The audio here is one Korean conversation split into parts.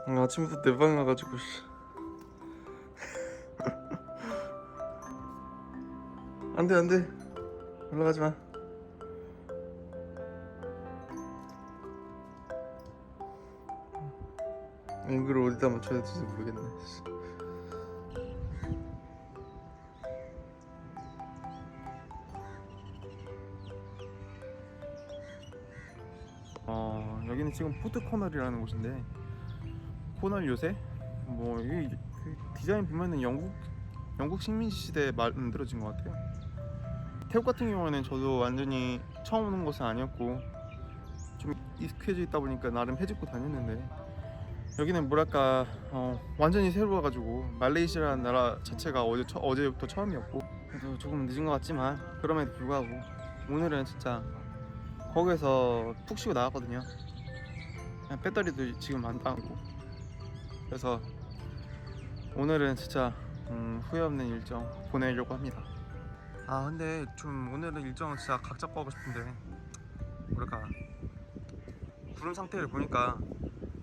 아침부터 내 방 가가지고 안돼 안돼 올라가지 마. 이걸 어디다 맞춰야 될지 모르겠네. 여기는 지금 푸드 코널이라는 곳인데, 코널 요새 뭐 이 디자인 보면은 영국 식민지 시대에 만들어진 것 같아요. 태국 같은 경우에는 저도 완전히 처음 오는 곳은 아니었고 좀 익숙해져 있다 보니까 나름 헤집고 다녔는데, 여기는 뭐랄까 완전히 새로 와가지고 말레이시아라는 나라 자체가 어제부터 처음이었고, 그래도 조금 늦은 것 같지만 그럼에도 불구하고 오늘은 진짜 거기에서 푹 쉬고 나왔거든요. 그냥 배터리도 지금 안 나오고, 그래서 오늘은 진짜 후회 없는 일정 보내려고 합니다. 근데 좀 오늘은 일정은 진짜 각 잡고 하고 싶은데, 뭐랄까 구름 상태를 보니까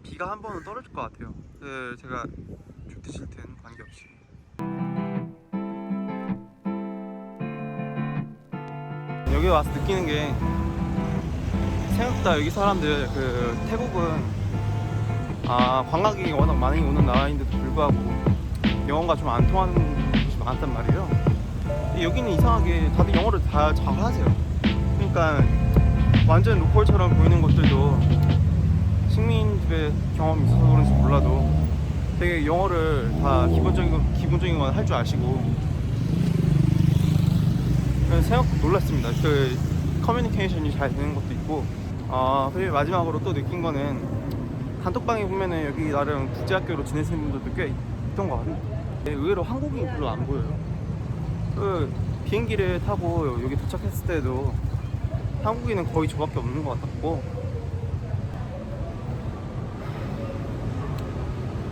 비가 한 번은 떨어질 것 같아요. 제가 좋든 싫든 관계없이. 여기 와서 느끼는 게, 생각보다 여기 사람들 태국은 관광객이 워낙 많이 오는 나라인데도 불구하고 영어가 좀 안 통하는 곳이 많단 말이에요. 근데 여기는 이상하게 다들 영어를 다 잘 하세요. 그러니까 완전 로컬처럼 보이는 것들도 식민지배 경험이 있어서 그런지 몰라도 되게 영어를 다 기본적인 건 할 줄 아시고, 생각보다 놀랐습니다. 커뮤니케이션이 잘 되는 것도 있고. 그리고 마지막으로 또 느낀 거는, 단톡방에 보면은 여기 나름 국제학교로 지내시는 분들도 꽤 있던 것 같아요. 의외로 한국인이 별로 안 보여요. 비행기를 타고 여기 도착했을 때도 한국인은 거의 저밖에 없는 것 같았고,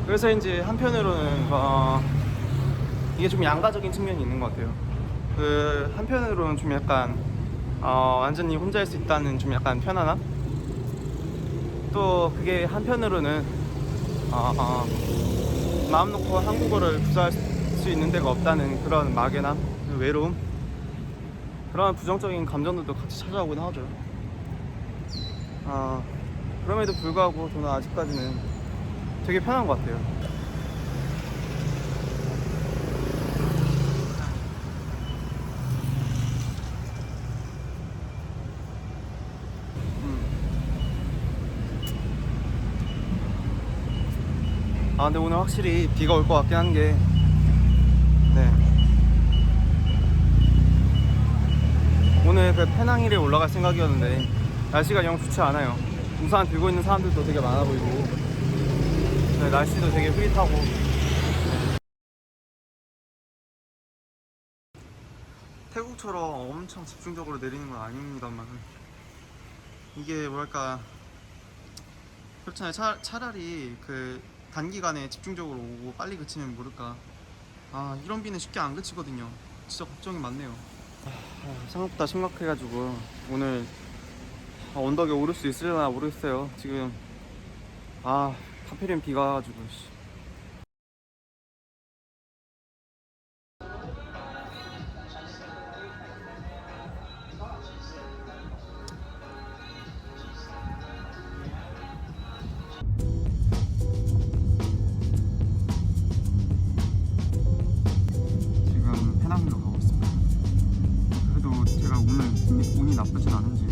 그래서 이제 한편으로는 이게 좀 양가적인 측면이 있는 것 같아요. 한편으로는 좀 약간 완전히 혼자 할 수 있다는 좀 약간 편안함? 또 그게 한편으로는 마음 놓고 한국어를 구사할 수 있는 데가 없다는 그런 막연함, 외로움, 그런 부정적인 감정들도 같이 찾아오긴 하죠. 그럼에도 불구하고 저는 아직까지는 되게 편한 것 같아요. 근데 오늘 확실히 비가 올 것 같긴 한 게, 네, 오늘 페낭힐에 올라갈 생각이었는데 날씨가 영 좋지 않아요. 우산 들고 있는 사람들도 되게 많아 보이고, 네, 날씨도 되게 흐릿하고. 태국처럼 엄청 집중적으로 내리는 건 아닙니다만, 이게 뭐랄까, 그렇잖아요. 차라리 단기간에 집중적으로 오고 빨리 그치면 모를까. 이런 비는 쉽게 안 그치거든요. 진짜 걱정이 많네요. 생각보다 심각해가지고 오늘 언덕에 오를 수 있으려나 모르겠어요. 지금 하필이면 비가 와가지고. 지금 페낭힐로 가고 있습니다. 그래도 제가 오늘 운이 나쁘진 않은지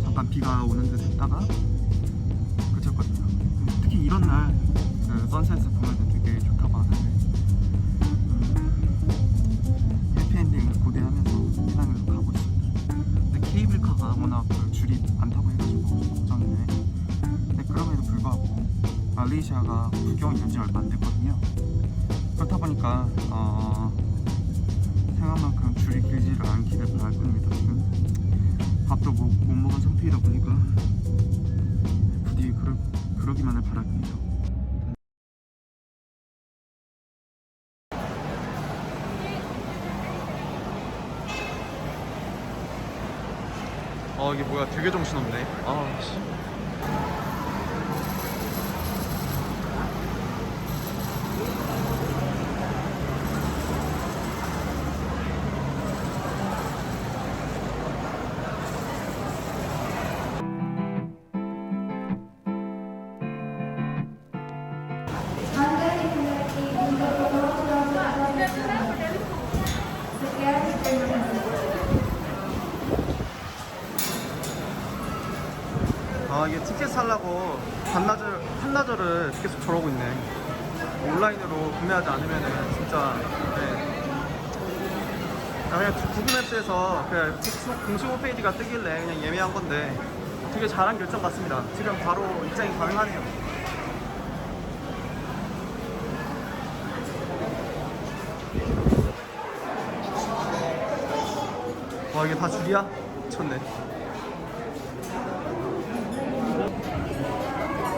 잠깐 비가 오는 듯 했다가 그쳤거든요. 특히 이런 날 선셋을 보면 되게 좋다고 하는데, 해피엔딩을 고대하면서 페낭힐로 가고 있습니다. 근데 케이블카가 워낙 줄이 많다고 해가지고 걱정이네. 근데 그럼에도 불구하고 말레이시아가 국경이 연지 얼마 안 됐거든요. 그렇다 보니까 생각만큼 줄이 길지를 않기를 바랄 뿐입니다. 지금 밥도 못 먹은 상태이다 보니까 부디 그러기만을 바랄 뿐이죠. 이게 뭐야, 되게 정신없네. 아 이게 티켓 살라고 한나절을 계속 저러고 있네. 온라인으로 구매하지 않으면은 진짜 그냥 구글맵스에서 그 공식 홈페이지가 뜨길래 그냥 예매한 건데 되게 잘한 결정 같습니다. 지금 바로 입장이 가능하네요. 와 이게 다 줄이야? 미쳤네.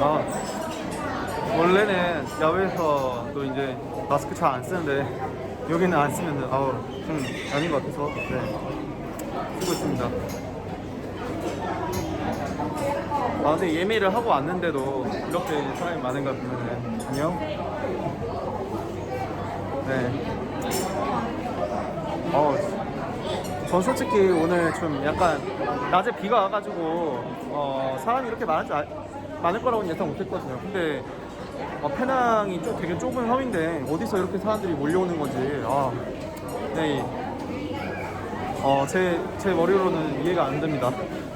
아 원래는 야외에서도 이제 마스크 잘 안 쓰는데 여기는 안 쓰면은 좀 아닌 것 같아서 쓰고 있습니다. 아 근데 예매를 하고 왔는데도 이렇게 사람이 많은가 보면은 안녕. 전 솔직히 오늘 좀 약간 낮에 비가 와가지고 사람이 이렇게 많을 거라고는 예상 못했거든요. 근데 페낭이 되게 좁은 섬인데 어디서 이렇게 사람들이 몰려오는 건지 제 머리로는 이해가 안 됩니다.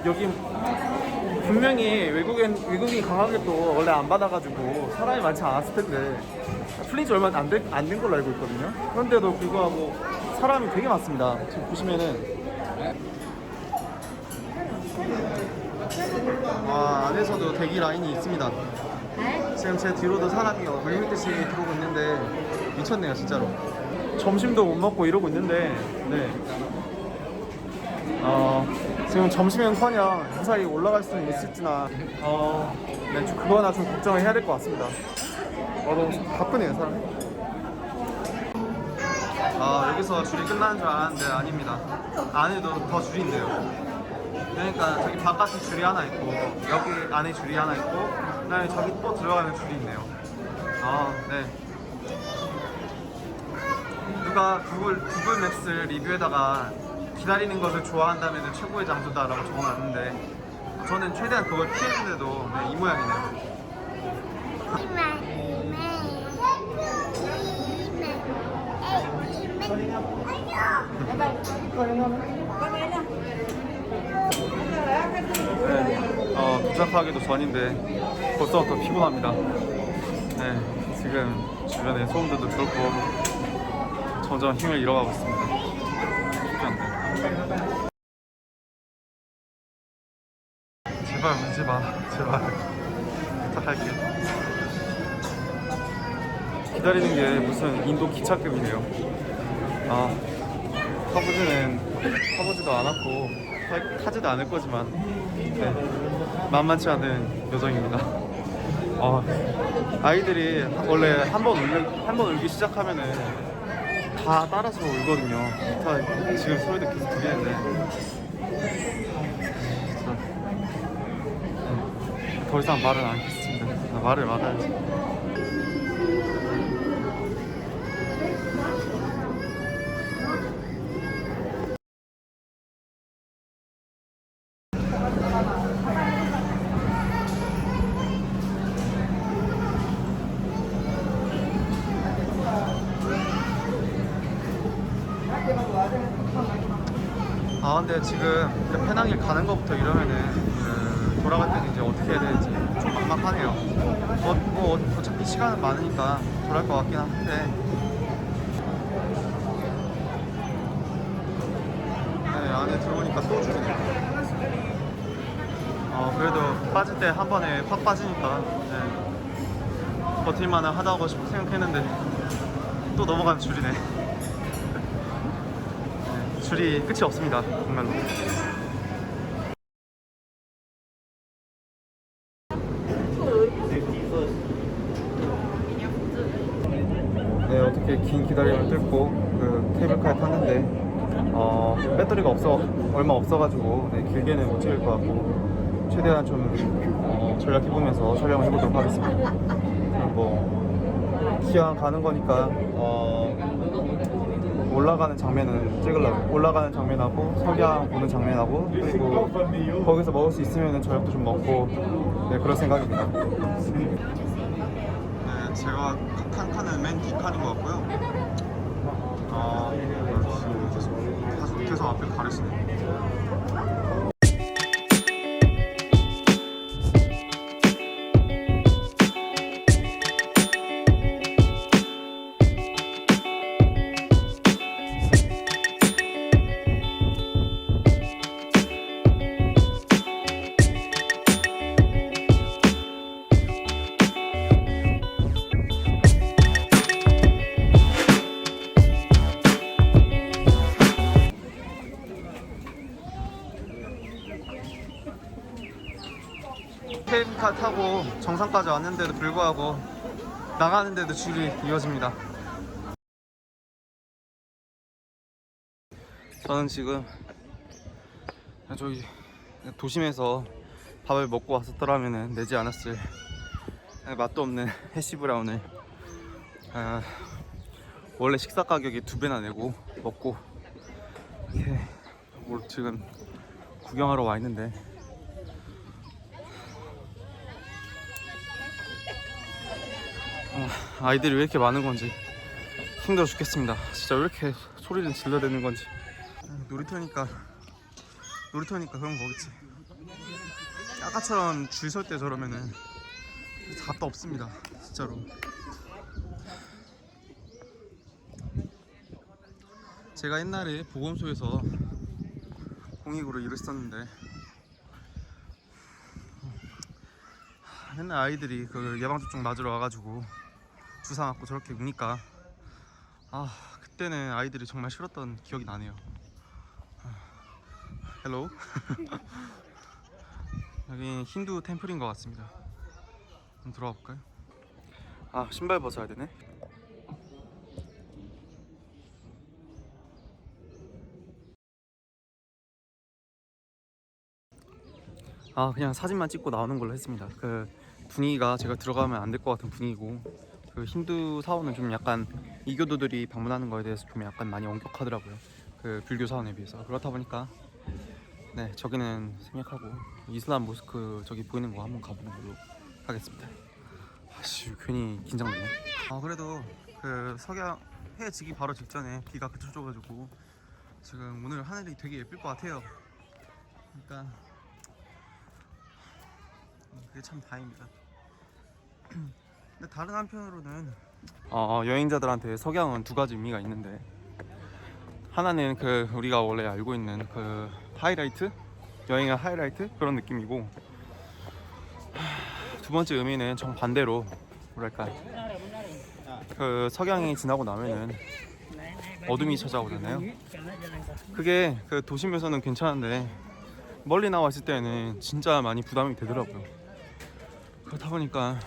여기 분명히 외국인 관광객도 원래 안 받아가지고 사람이 많지 않았을 텐데 풀린 지 얼마 안 된 걸로 알고 있거든요. 그런데도 불구하고 사람이 되게 많습니다. 지금 보시면은 안에서도 대기 라인이 있습니다. 지금 제 뒤로도 사람이 물밀듯이 들어오고 있는데 미쳤네요 진짜로. 점심도 못 먹고 이러고 있는데 지금 점심은커녕 무사히 올라갈 수는 있을지나 그거 하나 좀 걱정을 해야 될 것 같습니다. 너무 바쁘네요 사람이. 여기서 줄이 끝나는 줄 알았는데 아닙니다. 안에도 더 줄이 있네요. 그러니까 저기 바깥에 줄이 하나 있고 여기 안에 줄이 하나 있고 그다음에 저기 또 들어가는 줄이 있네요. 누가 구글 맵스 리뷰에다가 기다리는 것을 좋아한다면 최고의 장소다라고 적어놨는데 저는 최대한 그걸 피했는데도 이 모양이네요. 도착하기도 전인데 벌써부터 피곤합니다. 지금 주변에 소음들도 그렇고 점점 힘을 잃어가고 있습니다. 쉽지 않네. 제발 울지 마. 제발 부탁할게. 기다리는 게 무슨 인도 기차급이네요. 타보지도 않았고 타지도 않을 거지만 만만치 않은 여정입니다. 아이들이 원래 한 번 울기 시작하면은 다 따라서 울거든요. 지금 소리도 계속 들리는데 더 이상 말은 안 하겠습니다. 말을 막아야지. 근데 지금 페낭에 가는 것부터 이러면은 돌아갈 때는 이제 어떻게 해야 되는지 좀 막막하네요. 어차피 시간은 많으니까 돌아갈 것 같긴 한데 안에 들어오니까 또 줄이네. 그래도 빠질 때 한 번에 확 빠지니까 버틸만은 하다고 생각했는데 또 넘어가는 줄이네. 줄이 끝이 없습니다. 정말로. 어떻게 긴 기다림을 뚫고 그 케이블카에 탔는데 배터리가 얼마 없어가지고 길게는 못 찍을 것 같고 최대한 좀 전략해보면서 촬영을 해보도록 하겠습니다. 기왕 가는 거니까 올라가는 장면하고 석양 보는 장면하고 그리고 거기서 먹을 수 있으면 저녁도 좀 먹고 그럴 생각입니다. 제가 칸칸은 맨 뒷칸인 것 같고요. 계속 앞에 가르치네. 케이블카 타고 정상까지 왔는데도 불구하고 나가는데도 줄이 이어집니다. 저는 지금 저기 도심에서 밥을 먹고 왔었더라면 내지 않았을 맛도 없는 해시브라운을 원래 식사 가격이 2배나 내고 먹고 이렇게 지금 구경하러 와 있는데 아이들이 왜 이렇게 많은 건지 힘들어 죽겠습니다. 진짜 왜 이렇게 소리를 질러대는 건지. 놀이터니까 그런 거겠지. 아까처럼 줄 설 때 저러면은 답도 없습니다. 진짜로. 제가 옛날에 보건소에서 공익으로 일을 했었는데 맨날 아이들이 그 예방접종 맞으러 와가지고 주사 맞고 저렇게 우니까 그때는 아이들이 정말 싫었던 기억이 나네요. 헬로우. 여기 힌두 템플인 것 같습니다. 한번 들어가 볼까요? 신발 벗어야 되네. 그냥 사진만 찍고 나오는 걸로 했습니다. 그 분위기가 제가 들어가면 안 될 것 같은 분위기고, 그 힌두 사원은 좀 약간 이교도들이 방문하는 거에 대해서 좀 약간 많이 엄격하더라고요. 그 불교 사원에 비해서. 그렇다 보니까 네, 저기는 생략하고 이슬람 모스크 저기 보이는 거 한번 가보는 걸로 하겠습니다. 괜히 긴장되네. 그래도 그 석양 해 지기 바로 직전에 비가 그쳐줘가지고 지금 오늘 하늘이 되게 예쁠 것 같아요. 그러니까 그게 참 다행입니다. 근데 다른 한편으로는 여행자들한테 석양은 두 가지 의미가 있는데, 하나는 그 우리가 원래 알고 있는 그 하이라이트, 여행의 하이라이트 그런 느낌이고, 두 번째 의미는 정반대로 뭐랄까, 그 석양이 지나고 나면은 어둠이 찾아오잖아요. 그게 그 도심에서는 괜찮은데 멀리 나와 있을 때는 진짜 많이 부담이 되더라고요. 그렇다 보니까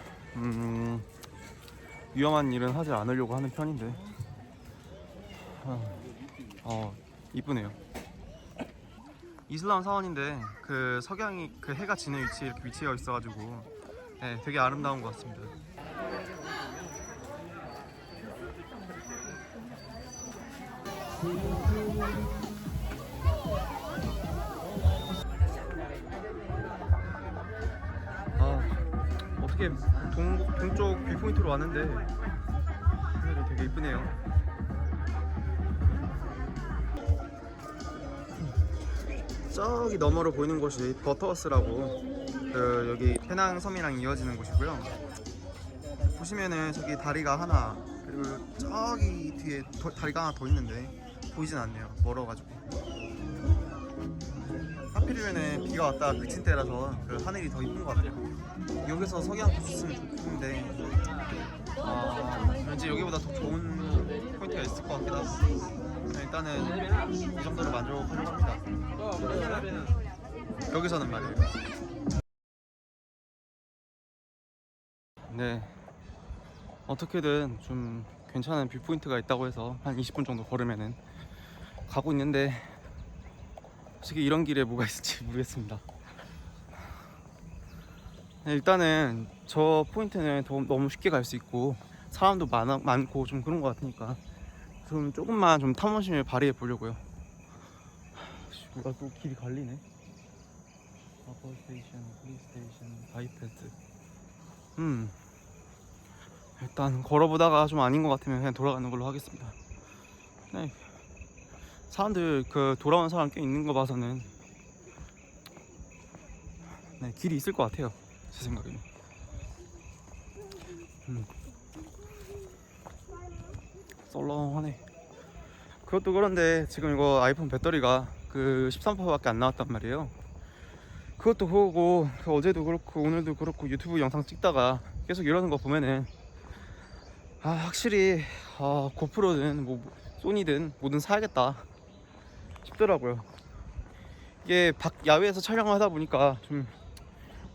위험한 일은 하지 않으려고 하는 편인데 이쁘네요. 이슬람 사원인데 그 석양이 그 해가 지는 위치에 이렇게 위치가 있어가지고 네, 되게 아름다운 것 같습니다. 어떻게 동쪽 뷰포인트로 왔는데 하늘이 되게 이쁘네요. 저기 너머로 보이는 곳이 버터워스라고 그 여기 페낭 섬이랑 이어지는 곳이고요. 보시면은 저기 다리가 하나, 그리고 저기 뒤에 다리가 하나 더 있는데 보이진 않네요. 멀어가지고. 하필이면은 비가 왔다가 그친 때라서 그 하늘이 더 이쁜 것 같아요. 여기서 석양 보셨으면 좋겠는데 왠지 여기보다 더 좋은 포인트가 있을 것 같긴 하고, 일단은 이 정도로 만족하려고 합니다. 여기서는 말이에요. 네, 어떻게든 좀 괜찮은 뷰포인트가 있다고 해서 한 20분 정도 걸으면은 가고 있는데, 솔직히 이런 길에 뭐가 있을지 모르겠습니다. 일단은 저 포인트는 너무 쉽게 갈 수 있고 사람도 많고 좀 그런 것 같으니까 좀 조금만 좀 탐험심을 발휘해 보려고요. 또 길이 갈리네. 스테이션, 플레이스테이션, 바이패드. 일단 걸어보다가 좀 아닌 것 같으면 그냥 돌아가는 걸로 하겠습니다. 네. 사람들 그 돌아오는 사람 꽤 있는 거 봐서는 네, 길이 있을 것 같아요. 제 생각에는. 썰렁하네. 그것도 그런데 지금 이거 아이폰 배터리가 그 13%밖에 안 나왔단 말이에요. 그것도 그거고 어제도 그렇고 오늘도 그렇고 유튜브 영상 찍다가 계속 이러는 거 보면은 확실히 고프로든 뭐 소니든 뭐든 사야겠다 싶더라고요. 이게 야외에서 촬영을 하다 보니까 좀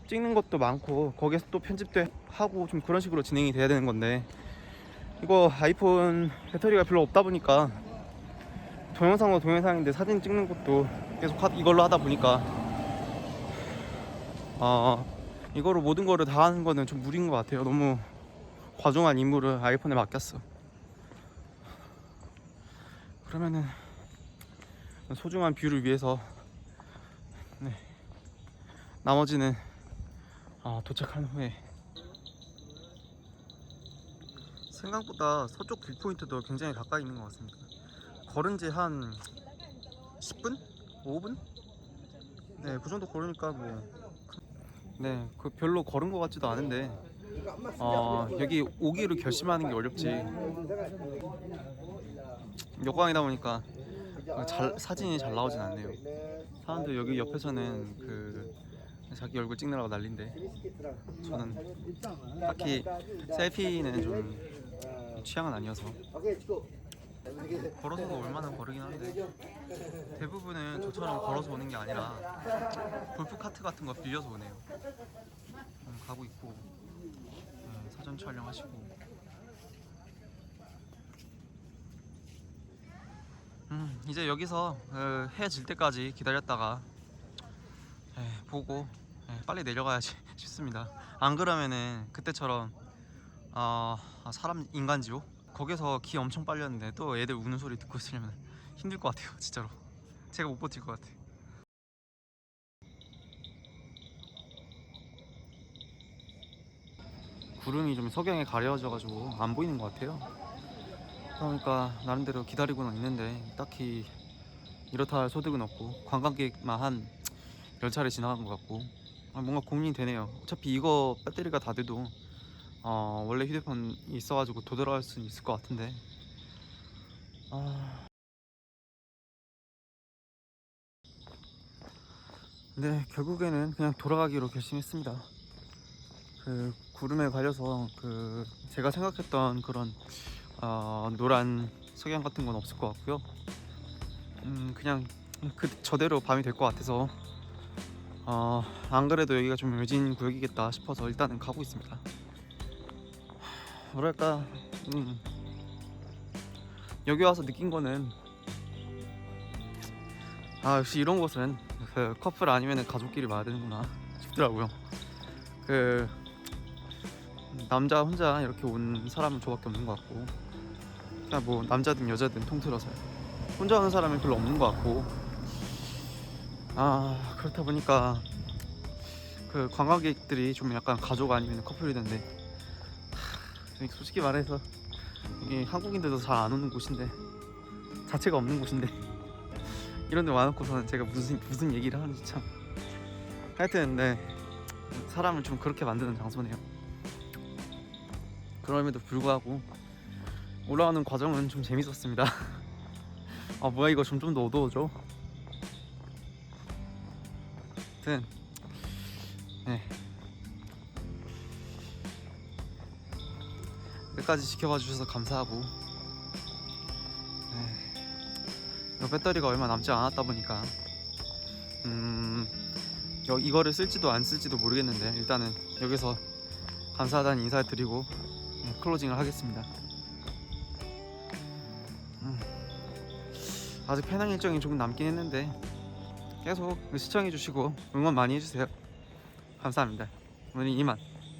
찍는 것도 많고 거기에서 또 편집도 하고 좀 그런 식으로 진행이 돼야 되는 건데, 이거 아이폰 배터리가 별로 없다 보니까 동영상도 동영상인데 사진 찍는 것도 계속 이걸로 하다 보니까 이거로 모든 거를 다 하는 거는 좀 무리인 것 같아요. 너무 과중한 임무를 아이폰에 맡겼어. 그러면은 소중한 뷰를 위해서 나머지는 도착한 후에. 생각보다 서쪽 뷰포인트도 굉장히 가까이 있는 것 같습니다. 걸은 지 한 10분? 5분? 네, 그 정도 걸으니까 네, 그 별로 걸은 것 같지도 않은데 여기 오기로 결심하는 게 어렵지. 역광이다 보니까 사진이 잘 나오진 않네요. 사람들 여기 옆에서는 그 자기 얼굴 찍느라고 난린데, 저는 딱히 셀피는 좀 취향은 아니어서. 걸어서도 얼마나 걸으긴 한데 대부분은 저처럼 걸어서 오는 게 아니라 골프카트 같은 거 빌려서 오네요. 가고 있고 사전 촬영하시고. 이제 여기서 해 질 때까지 기다렸다가 보고 빨리 내려가야지 싶습니다. 안 그러면은 그때처럼 사람 인간지옥 거기서 기 엄청 빨렸는데 또 애들 우는 소리 듣고 있으려면 힘들 것 같아요. 진짜로 제가 못 버틸 것 같아. 구름이 좀 석양에 가려져가지고 안 보이는 것 같아요. 그러니까 나름대로 기다리고는 있는데 딱히 이렇다 할 소득은 없고 관광객만 한 10차례 지나간 것 같고 뭔가 고민이 되네요. 어차피 이거 배터리가 다 돼도 원래 휴대폰이 있어가지고 도달할 수는 있을 것 같은데 네, 결국에는 그냥 돌아가기로 결심했습니다. 그 구름에 가려서 제가 생각했던 그런 노란 석양 같은 건 없을 것 같고요. 그냥 저대로 밤이 될 것 같아서 안 그래도 여기가 좀 외진 구역이겠다 싶어서 일단은 가고 있습니다. 뭐랄까 여기 와서 느낀 거는 역시 이런 곳은 그 커플 아니면 가족끼리 와야 되는구나 싶더라고요. 그 남자 혼자 이렇게 온 사람은 저밖에 없는 것 같고, 그냥 뭐 남자든 여자든 통틀어서 혼자 오는 사람은 별로 없는 것 같고, 그렇다 보니까 그 관광객들이 좀 약간 가족 아니면 커플이던데, 솔직히 말해서 이게 한국인들도 잘 안 오는 곳인데, 자체가 없는 곳인데 이런 데 와놓고서는 제가 무슨 얘기를 하는지 참. 하여튼 네, 사람을 좀 그렇게 만드는 장소네요. 그럼에도 불구하고 올라가는 과정은 좀 재밌었습니다. 뭐야 이거 점점 더 어두워져. 하여튼 네, 끝까지 지켜봐 주셔서 감사하고, 배터리가 얼마 남지 않았다 보니까 이거를 쓸지도 안 쓸지도 모르겠는데 일단은 여기서 감사하다는 인사를 드리고 클로징을 하겠습니다. 아직 페낭 일정이 조금 남긴 했는데 계속 시청해주시고 응원 많이 해주세요. 감사합니다. 오늘 이만.